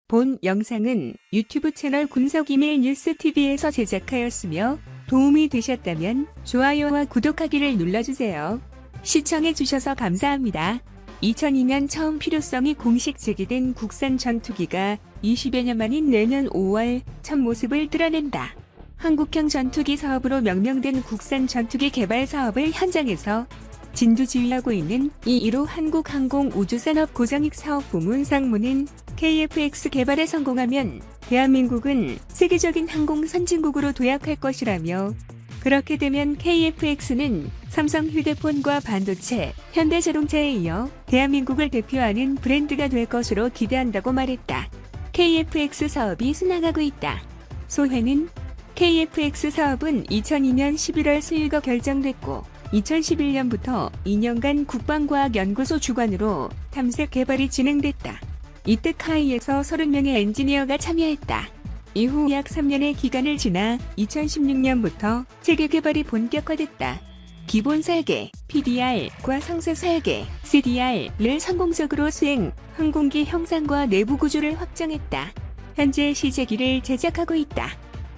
본 영상은 유튜브 채널 군석이밀 뉴스TV에서 제작하였으며 도움이 되셨다면 좋아요와 구독하기를 눌러주세요. 시청해주셔서 감사합니다. 2002년 처음 필요성이 공식 제기된 국산 전투기가 20여 년 만인 내년 5월 첫 모습을 드러낸다. 한국형 전투기 사업으로 명명된 국산 전투기 개발 사업을 현장에서 진두지휘하고 있는 이1호 한국항공우주산업 고정익 사업부문 상무는 KF-X 개발에 성공하면 대한민국은 세계적인 항공 선진국으로 도약할 것이라며, 그렇게 되면 KF-X는 삼성 휴대폰과 반도체, 현대자동차에 이어 대한민국을 대표하는 브랜드가 될 것으로 기대한다고 말했다. KF-X 사업이 순항하고 있다. 소회는 KF-X 사업은 2002년 11월 수일거 결정됐고 2011년부터 2년간 국방과학연구소 주관으로 탐색 개발이 진행됐다. 이때 카이에서 30명의 엔지니어가 참여했다. 이후 약 3년의 기간을 지나 2016년부터 체계 개발이 본격화됐다. 기본 설계, PDR과 상세 설계, CDR을 성공적으로 수행, 항공기 형상과 내부 구조를 확정했다. 현재 시제기를 제작하고 있다.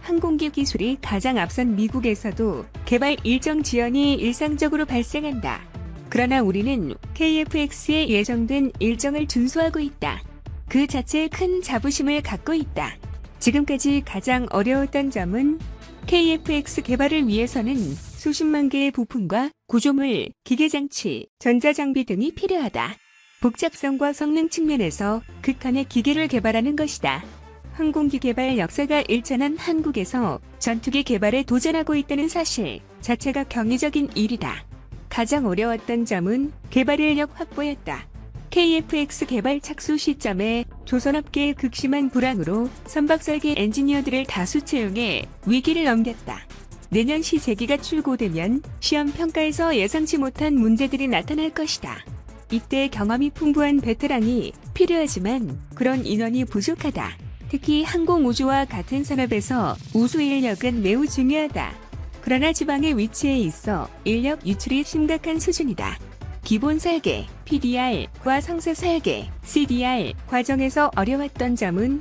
항공기 기술이 가장 앞선 미국에서도 개발 일정 지연이 일상적으로 발생한다. 그러나 우리는 KF-X에 예정된 일정을 준수하고 있다. 그 자체에 큰 자부심을 갖고 있다. 지금까지 가장 어려웠던 점은 KF-X 개발을 위해서는 수십만 개의 부품과 구조물, 기계장치, 전자장비 등이 필요하다. 복잡성과 성능 측면에서 극한의 기계를 개발하는 것이다. 항공기 개발 역사가 일천한 한국에서 전투기 개발에 도전하고 있다는 사실 자체가 경이적인 일이다. 가장 어려웠던 점은 개발 인력 확보였다. KF-X 개발 착수 시점에 조선업계의 극심한 불황으로 선박설계 엔지니어들을 다수 채용해 위기를 넘겼다. 내년 시제기가 출고되면 시험 평가에서 예상치 못한 문제들이 나타날 것이다. 이때 경험이 풍부한 베테랑이 필요하지만 그런 인원이 부족하다. 특히 항공우주와 같은 산업에서 우수 인력은 매우 중요하다. 그러나 지방의 위치에 있어 인력 유출이 심각한 수준이다. 기본 설계, PDR과 상세 설계, CDR 과정에서 어려웠던 점은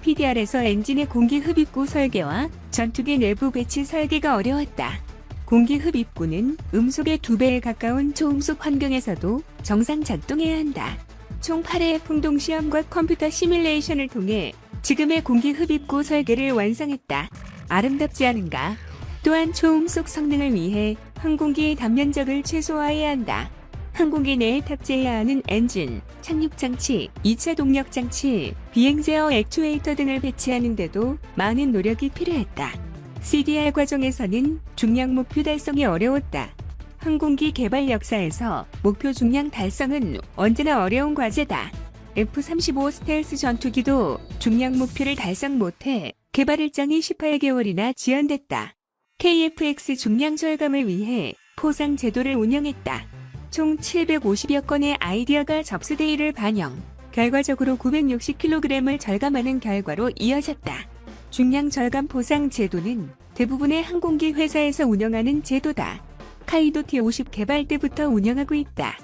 PDR에서 엔진의 공기 흡입구 설계와 전투기 내부 배치 설계가 어려웠다. 공기 흡입구는 음속의 2배에 가까운 초음속 환경에서도 정상 작동해야 한다. 총 8회의 풍동 시험과 컴퓨터 시뮬레이션을 통해 지금의 공기 흡입구 설계를 완성했다. 아름답지 않은가? 또한 초음속 성능을 위해 항공기의 단면적을 최소화해야 한다. 항공기 내에 탑재해야 하는 엔진, 착륙장치, 2차 동력장치, 비행제어 액추에이터 등을 배치하는데도 많은 노력이 필요했다. CDR 과정에서는 중량 목표 달성이 어려웠다. 항공기 개발 역사에서 목표 중량 달성은 언제나 어려운 과제다. F-35 스텔스 전투기도 중량 목표를 달성 못해 개발 일정이 18개월이나 지연됐다. KF-X 중량 절감을 위해 포상 제도를 운영했다. 총 750여 건의 아이디어가 접수돼 이를 반영, 결과적으로 960kg을 절감하는 결과로 이어졌다. 중량 절감 포상 제도는 대부분의 항공기 회사에서 운영하는 제도다. 카이도 T-50 개발 때부터 운영하고 있다.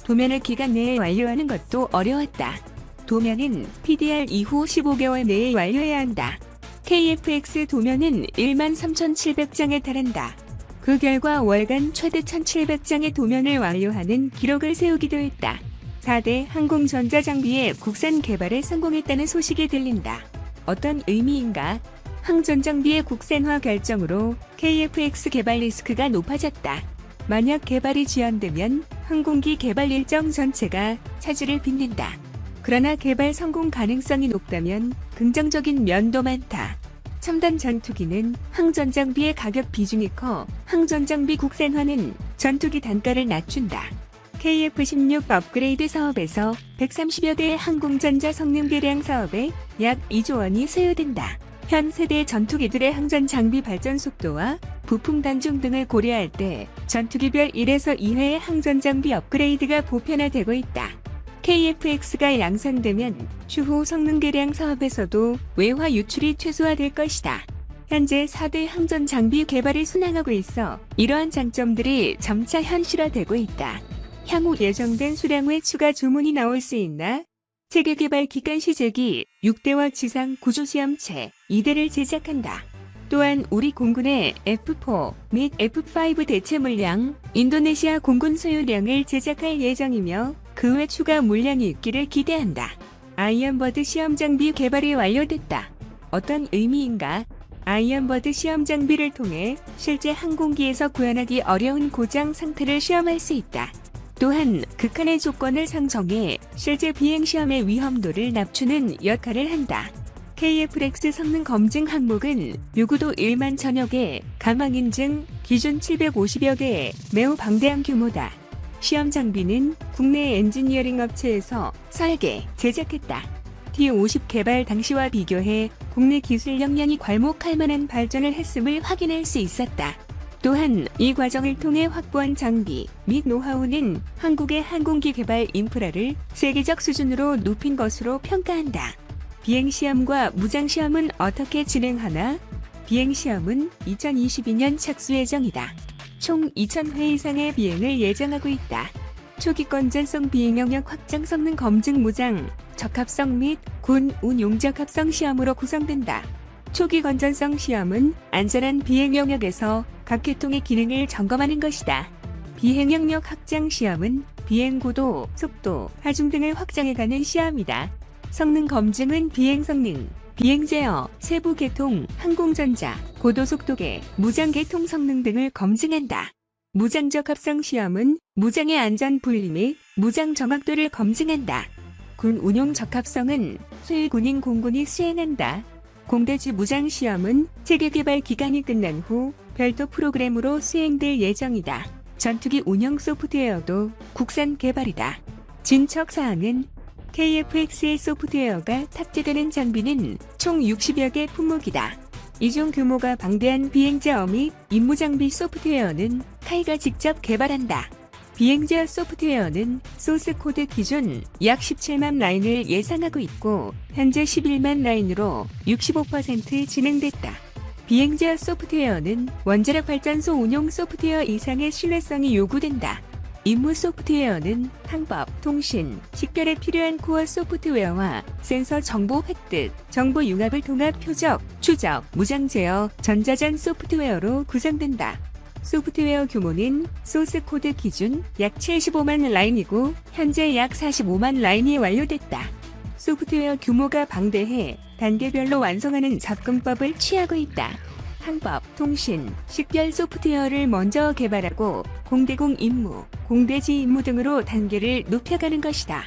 도면을 기간 내에 완료하는 것도 어려웠다. 도면은 PDR 이후 15개월 내에 완료해야 한다. KF-X 도면은 13,700장에 달한다. 그 결과 월간 최대 1,700장의 도면을 완료하는 기록을 세우기도 했다. 4대 항공전자장비의 국산 개발에 성공했다는 소식이 들린다. 어떤 의미인가? 항전장비의 국산화 결정으로 KF-X 개발 리스크가 높아졌다. 만약 개발이 지연되면 항공기 개발 일정 전체가 차질을 빚는다. 그러나 개발 성공 가능성이 높다면 긍정적인 면도 많다. 첨단 전투기는 항전장비의 가격 비중이 커 항전장비 국산화는 전투기 단가를 낮춘다. KF-16 업그레이드 사업에서 130여 대의 항공전자 성능 개량 사업에 약 2조 원이 소요된다. 현 세대 전투기들의 항전 장비 발전 속도와 부품 단종 등을 고려할 때 전투기별 1에서 2회의 항전 장비 업그레이드가 보편화되고 있다. KF-X가 양산되면 추후 성능 개량 사업에서도 외화 유출이 최소화될 것이다. 현재 4대 항전 장비 개발이 순항하고 있어 이러한 장점들이 점차 현실화되고 있다. 향후 예정된 수량 외 추가 주문이 나올 수 있나? 체계 개발 기간 시제기 6대와 지상 구조시험체 2대를 제작한다. 또한 우리 공군의 F4 및 F5 대체 물량, 인도네시아 공군 소유량을 제작할 예정이며 그 외 추가 물량이 있기를 기대한다. 아이언버드 시험 장비 개발이 완료됐다. 어떤 의미인가? 아이언버드 시험 장비를 통해 실제 항공기에서 구현하기 어려운 고장 상태를 시험할 수 있다. 또한 극한의 조건을 상정해 실제 비행 시험의 위험도를 낮추는 역할을 한다. KF-X 성능 검증 항목은 요구도 1만 천여 개, 가망 인증 기준 750여 개의 매우 방대한 규모다. 시험 장비는 국내 엔지니어링 업체에서 설계, 제작했다. T-50 개발 당시와 비교해 국내 기술 역량이 괄목할 만한 발전을 했음을 확인할 수 있었다. 또한 이 과정을 통해 확보한 장비 및 노하우는 한국의 항공기 개발 인프라를 세계적 수준으로 높인 것으로 평가한다. 비행시험과 무장시험은 어떻게 진행하나? 비행시험은 2022년 착수 예정이다. 총 2,000회 이상의 비행을 예정하고 있다. 초기 건전성 비행 영역 확장 성능 검증 무장, 적합성 및 군 운용 적합성 시험으로 구성된다. 초기 건전성 시험은 안전한 비행 영역에서 각 계통의 기능을 점검하는 것이다. 비행 영역 확장 시험은 비행 고도, 속도, 하중 등을 확장해가는 시험이다. 성능 검증은 비행 성능, 비행 제어, 세부 계통, 항공전자, 고도 속도계, 무장 계통 성능 등을 검증한다. 무장 적합성 시험은 무장의 안전 분리 및 무장 정확도를 검증한다. 군 운용 적합성은 소위 군인 공군이 수행한다. 공대지 무장 시험은 체계 개발 기간이 끝난 후 별도 프로그램으로 수행될 예정이다. 전투기 운영 소프트웨어도 국산 개발이다. 진척 사항은 KF-X의 소프트웨어가 탑재되는 장비는 총 60여 개 품목이다. 이중 규모가 방대한 비행제어 및 임무장비 소프트웨어는 카이가 직접 개발한다. 비행제어 소프트웨어는 소스코드 기준 약 17만 라인을 예상하고 있고 현재 11만 라인으로 65% 진행됐다. 비행제어 소프트웨어는 원자력 발전소 운용 소프트웨어 이상의 신뢰성이 요구된다. 임무 소프트웨어는 항법, 통신, 식별에 필요한 코어 소프트웨어와 센서 정보 획득, 정보 융합을 통합 표적, 추적, 무장 제어, 전자전 소프트웨어로 구성된다. 소프트웨어 규모는 소스 코드 기준 약 75만 라인이고 현재 약 45만 라인이 완료됐다. 소프트웨어 규모가 방대해 단계별로 완성하는 접근법을 취하고 있다. 항법, 통신, 식별 소프트웨어를 먼저 개발하고 공대공 임무, 공대지 임무 등으로 단계를 높여가는 것이다.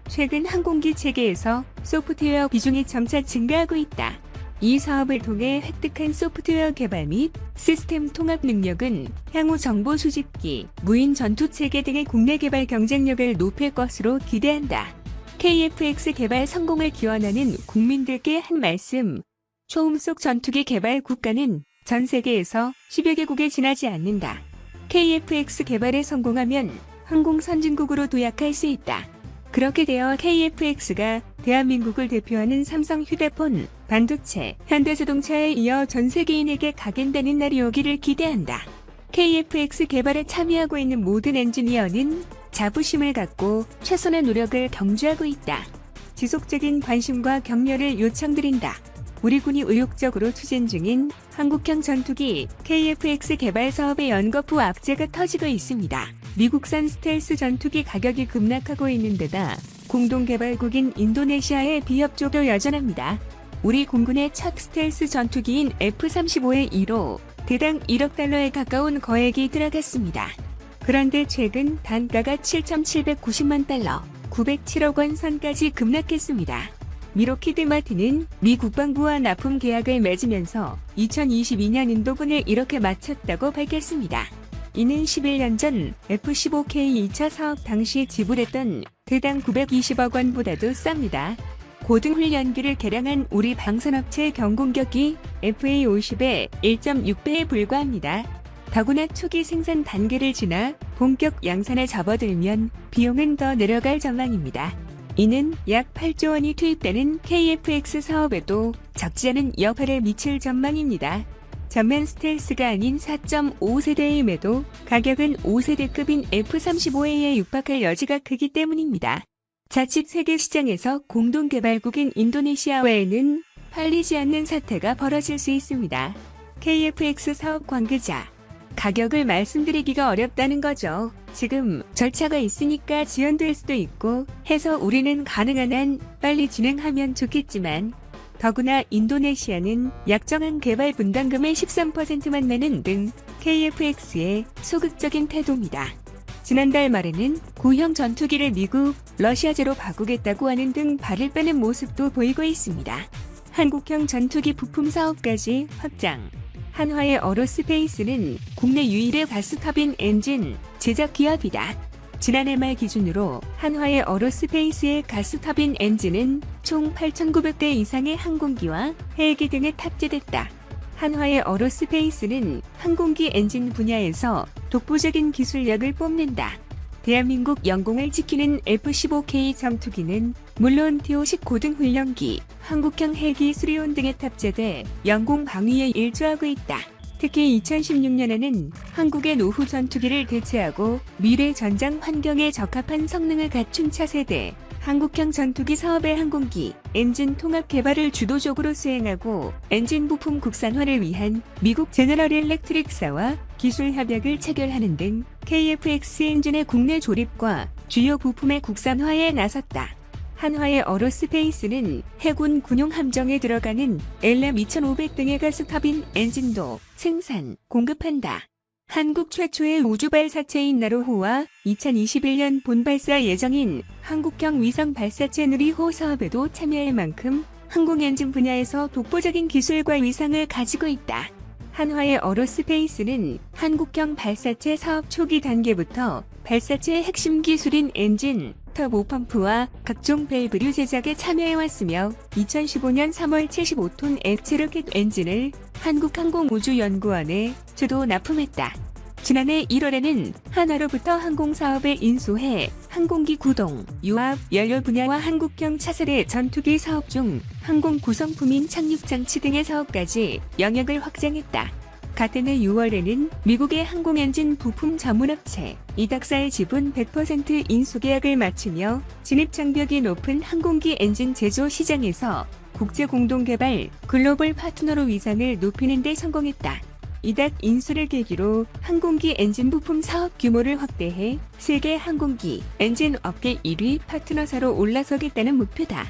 최근 항공기 체계에서 소프트웨어 비중이 점차 증가하고 있다. 이 사업을 통해 획득한 소프트웨어 개발 및 시스템 통합 능력은 향후 정보 수집기, 무인 전투체계 등의 국내 개발 경쟁력을 높일 것으로 기대한다. KF-X 개발 성공을 기원하는 국민들께 한 말씀. 초음속 전투기 개발 국가는 전 세계에서 10여 개국에 지나지 않는다. KF-X 개발에 성공하면 항공 선진국으로 도약할 수 있다. 그렇게 되어 KF-X가 대한민국을 대표하는 삼성 휴대폰, 반도체, 현대자동차에 이어 전 세계인에게 각인되는 날이 오기를 기대한다. KF-X 개발에 참여하고 있는 모든 엔지니어는 자부심을 갖고 최선의 노력을 경주하고 있다. 지속적인 관심과 격려를 요청드린다. 우리 군이 의욕적으로 추진 중인 한국형 전투기 KF-X 개발 사업의 연거푸 악재가 터지고 있습니다. 미국산 스텔스 전투기 가격이 급락하고 있는 데다 공동개발국인 인도네시아의 비협조도 여전합니다. 우리 공군의 첫 스텔스 전투기인 F-35의 1호 대당 1억 달러에 가까운 거액이 들어갔습니다. 그런데 최근 단가가 7,790만 달러, 907억 원 선까지 급락했습니다. 미로키드 마틴은 미 국방부와 납품 계약을 맺으면서 2022년 인도군을 이렇게 마쳤다고 밝혔습니다. 이는 11년 전 F-15K 2차 사업 당시 지불했던 대당 920억 원보다도 쌉니다. 고등훈련기를 개량한 우리 방산업체 경공격이 FA-50의 1.6배에 불과합니다. 더구나 초기 생산 단계를 지나 본격 양산에 접어들면 비용은 더 내려갈 전망입니다. 이는 약 8조 원이 투입되는 KF-X 사업에도 적지 않은 여파를 미칠 전망입니다. 전면 스텔스가 아닌 4.5세대임에도 가격은 5세대급인 F-35A에 육박할 여지가 크기 때문입니다. 자칫 세계 시장에서 공동개발국인 인도네시아와에는 팔리지 않는 사태가 벌어질 수 있습니다. KFX 사업 관계자. 가격을 말씀드리기가 어렵다는 거죠. 지금 절차가 있으니까 지연될 수도 있고 해서 우리는 가능한 한 빨리 진행하면 좋겠지만 더구나 인도네시아는 약정한 개발 분담금의 13%만 내는 등 KFX의 소극적인 태도입니다. 지난달 말에는 구형 전투기를 미국, 러시아제로 바꾸겠다고 하는 등 발을 빼는 모습도 보이고 있습니다. 한국형 전투기 부품 사업까지 확장. 한화의 어로스페이스는 국내 유일의 가스터빈 엔진 제작 기업이다. 지난해 말 기준으로 한화의 어로스페이스의 가스터빈 엔진은 총 8,900대 이상의 항공기와 헬기 등에 탑재됐다. 한화의 어로스페이스는 항공기 엔진 분야에서 독보적인 기술력을 뽐낸다. 대한민국 영공을 지키는 F-15K 전투기는 물론 T-50 고등훈련기, 한국형 헬기 수리온 등에 탑재돼 영공 방위에 일조하고 있다. 특히 2016년에는 한국의 노후 전투기를 대체하고 미래 전장 환경에 적합한 성능을 갖춘 차세대 한국형 전투기 사업의 항공기, 엔진 통합 개발을 주도적으로 수행하고 엔진 부품 국산화를 위한 미국 제너럴 일렉트릭사와 기술 협약을 체결하는 등 KFX 엔진의 국내 조립과 주요 부품의 국산화에 나섰다. 한화의 어로스페이스는 해군 군용 함정에 들어가는 LM2500 등의 가스터빈 엔진도 생산, 공급한다. 한국 최초의 우주발 사체인 나로호와 2021년 본발사 예정인 한국형 위성 발사체 누리호 사업에도 참여할 만큼 항공 엔진 분야에서 독보적인 기술과 위상을 가지고 있다. 한화의 어로스페이스는 한국형 발사체 사업 초기 단계부터 발사체의 핵심 기술인 엔진, 터보 펌프와 각종 밸브류 제작에 참여해왔으며 2015년 3월 75톤 액체 로켓 엔진을 한국항공우주연구원에 주도 납품했다. 지난해 1월에는 한화로부터 항공사업에 인수해 항공기 구동, 유압, 연료 분야와 한국형 차세대 전투기 사업 중 항공 구성품인 착륙장치 등의 사업까지 영역을 확장했다. 같은 해 6월에는 미국의 항공엔진 부품 전문업체 이닥사의 지분 100% 인수계약을 마치며 진입장벽이 높은 항공기 엔진 제조 시장에서 국제공동개발 글로벌 파트너로 위상을 높이는 데 성공했다. 이닥 인수를 계기로 항공기 엔진 부품 사업 규모를 확대해 세계 항공기 엔진 업계 1위 파트너사로 올라서겠다는 목표다.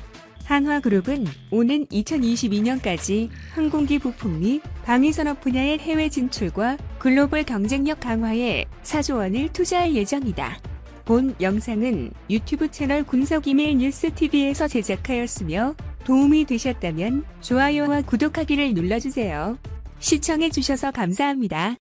한화그룹은 오는 2022년까지 항공기 부품 및 방위산업 분야의 해외 진출과 글로벌 경쟁력 강화에 4조 원을 투자할 예정이다. 본 영상은 유튜브 채널 군석이메일 뉴스TV에서 제작하였으며 도움이 되셨다면 좋아요와 구독하기를 눌러주세요. 시청해주셔서 감사합니다.